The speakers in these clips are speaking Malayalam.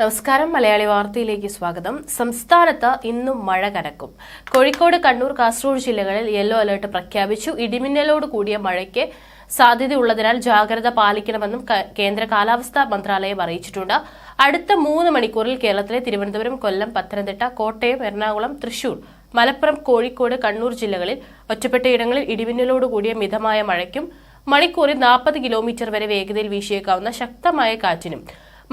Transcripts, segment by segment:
നമസ്കാരം. മലയാളി വാർത്തയിലേക്ക് സ്വാഗതം. സംസ്ഥാനത്ത് ഇന്നും മഴ കനക്കും. കോഴിക്കോട്, കണ്ണൂർ, കാസർഗോഡ് ജില്ലകളിൽ യെല്ലോ അലർട്ട് പ്രഖ്യാപിച്ചു. ഇടിമിന്നലോട് കൂടിയ മഴയ്ക്ക് സാധ്യതയുള്ളതിനാൽ ജാഗ്രത പാലിക്കണമെന്നും കേന്ദ്ര കാലാവസ്ഥാ മന്ത്രാലയം അറിയിച്ചിട്ടുണ്ട്. അടുത്ത 3 മണിക്കൂറിൽ കേരളത്തിലെ തിരുവനന്തപുരം, കൊല്ലം, പത്തനംതിട്ട, കോട്ടയം, എറണാകുളം, തൃശൂർ, മലപ്പുറം, കോഴിക്കോട്, കണ്ണൂർ ജില്ലകളിൽ ഒറ്റപ്പെട്ടയിടങ്ങളിൽ ഇടിമിന്നലോട് കൂടിയ മിതമായ മഴയ്ക്കും മണിക്കൂറിൽ 40 കിലോമീറ്റർ വരെ വേഗതയിൽ വീശിയേക്കാവുന്ന ശക്തമായ കാറ്റിനും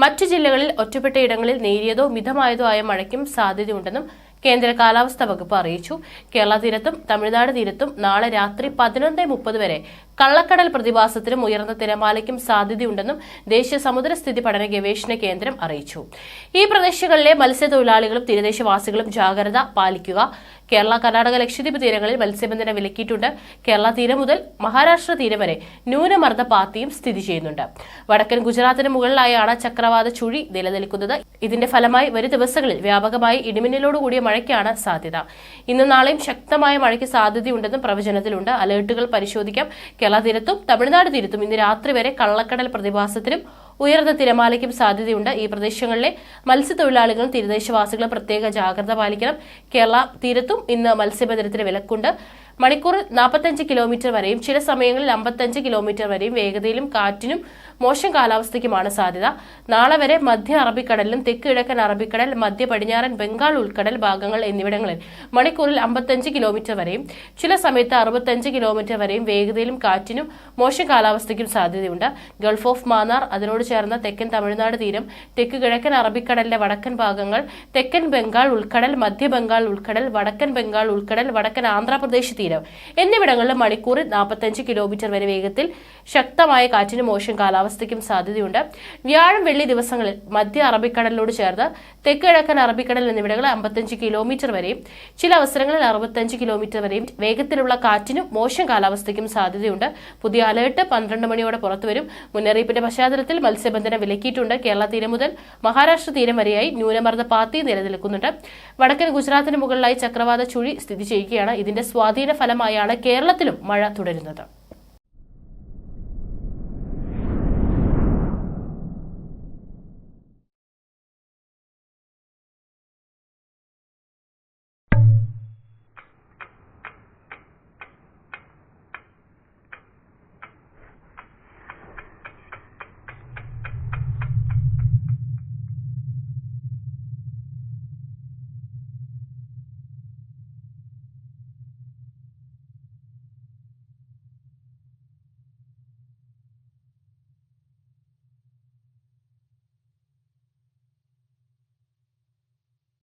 മറ്റു ജില്ലകളിൽ ഒറ്റപ്പെട്ടയിടങ്ങളിൽ നേരിയതോ മിതമായതോ ആയ മഴയ്ക്കും സാധ്യതയുണ്ടെന്നും കേന്ദ്ര കാലാവസ്ഥാ വകുപ്പ് അറിയിച്ചു. കേരള തീരത്തും തമിഴ്നാട് തീരത്തും നാളെ രാത്രി 11:30 വരെ കള്ളക്കടൽ പ്രതിഭാസത്തിനും ഉയർന്ന തിരമാലയ്ക്കും സാധ്യതയുണ്ടെന്നും ദേശീയ സമുദ്രസ്ഥിതി പഠന ഗവേഷണ കേന്ദ്രം അറിയിച്ചു. ഈ പ്രദേശങ്ങളിലെ മത്സ്യത്തൊഴിലാളികളും തീരദേശവാസികളും ജാഗ്രത പാലിക്കുക. കേരള, കർണാടക, ലക്ഷദ്വീപ് തീരങ്ങളിൽ മത്സ്യബന്ധനം വിലക്കിയിട്ടുണ്ട്. കേരള തീരം മുതൽ മഹാരാഷ്ട്ര തീരം വരെ ന്യൂനമർദ്ദ പാത്തിയും സ്ഥിതി ചെയ്യുന്നുണ്ട്. വടക്കൻ ഗുജറാത്തിന് മുകളിലായാണ് ചക്രവാത ചുഴി നിലനിൽക്കുന്നത്. ഇതിന്റെ ഫലമായി വരും ദിവസങ്ങളിൽ വ്യാപകമായി ഇടിമിന്നലോടുകൂടിയ മഴയ്ക്കാണ് സാധ്യത. ഇന്നും നാളെയും ശക്തമായ മഴയ്ക്ക് സാധ്യതയുണ്ടെന്നും പ്രവചനത്തിലുണ്ട്. അലർട്ടുകൾ പരിശോധിക്കാം. കേരള തീരത്തും തമിഴ്നാട് തീരത്തും ഇന്ന് രാത്രി വരെ കള്ളക്കടൽ പ്രതിഭാസത്തിനും ഉയർന്ന തിരമാലയ്ക്കും സാധ്യതയുണ്ട്. ഈ പ്രദേശങ്ങളിലെ മത്സ്യത്തൊഴിലാളികളും തീരദേശവാസികളും പ്രത്യേക ജാഗ്രത പാലിക്കണം. കേരള തീരത്തും ഇന്ന് മത്സ്യബന്ധനത്തിന് വിലക്കുണ്ട്. മണിക്കൂറിൽ 45 കിലോമീറ്റർ വരെയും ചില സമയങ്ങളിൽ 55 കിലോമീറ്റർ വരെയും വേഗതയിലും കാറ്റിനും മോശം കാലാവസ്ഥയ്ക്കുമാണ് സാധ്യത. നാളെ വരെ മധ്യ അറബിക്കടലിലും തെക്ക് കിഴക്കൻ അറബിക്കടൽ, മധ്യ പടിഞ്ഞാറൻ ബംഗാൾ ഉൾക്കടൽ ഭാഗങ്ങൾ എന്നിവിടങ്ങളിൽ മണിക്കൂറിൽ 55 കിലോമീറ്റർ വരെയും ചില സമയത്ത് 65 കിലോമീറ്റർ വരെയും വേഗതയിലും കാറ്റിനും മോശം കാലാവസ്ഥയ്ക്കും സാധ്യതയുണ്ട്. ഗൾഫ് ഓഫ് മാന്നാർ, അതിനോട് ചേർന്ന തെക്കൻ തമിഴ്നാട് തീരം, തെക്ക് കിഴക്കൻ അറബിക്കടലിലെ വടക്കൻ ഭാഗങ്ങൾ, തെക്കൻ ബംഗാൾ ഉൾക്കടൽ, മധ്യ ബംഗാൾ ഉൾക്കടൽ, വടക്കൻ ബംഗാൾ ഉൾക്കടൽ, വടക്കൻ ആന്ധ്രാപ്രദേശ് തീരം എന്നിവിടങ്ങളിൽ മണിക്കൂറിൽ 45 കിലോമീറ്റർ വരെ വേഗത്തിൽ ശക്തമായ കാറ്റിനും മോശം കാലാവസ്ഥയ്ക്കും സാധ്യതയുണ്ട്. വ്യാഴം, വെള്ളി ദിവസങ്ങളിൽ മധ്യ അറബിക്കടലിനോട് ചേർന്ന് തെക്ക് കിഴക്കൻ അറബിക്കടൽ എന്നിവിടങ്ങളിൽ 55 കിലോമീറ്റർ വരെയും ചില അവസരങ്ങളിൽ 65 കിലോമീറ്റർ വരെയും വേഗത്തിലുള്ള കാറ്റിനും മോശം കാലാവസ്ഥയ്ക്കും സാധ്യതയുണ്ട്. പുതിയ അലേർട്ട് 12 മണിയോടെ പുറത്തുവരും. മുന്നറിയിപ്പിന്റെ പശ്ചാത്തലത്തിൽ മത്സ്യബന്ധനം വിലക്കിയിട്ടുണ്ട്. കേരള തീരം മുതൽ മഹാരാഷ്ട്ര തീരം വരെയായി ന്യൂനമർദ്ദ പാത്തി നിലനിൽക്കുന്നുണ്ട്. വടക്കൻ ഗുജറാത്തിന് മുകളിലായി ചക്രവാത ചുഴി സ്ഥിതി ചെയ്യുകയാണ്. ഇതിന്റെ സ്വാധീന ഫലമായാണ് കേരളത്തിലും മഴ തുടരുന്നത്.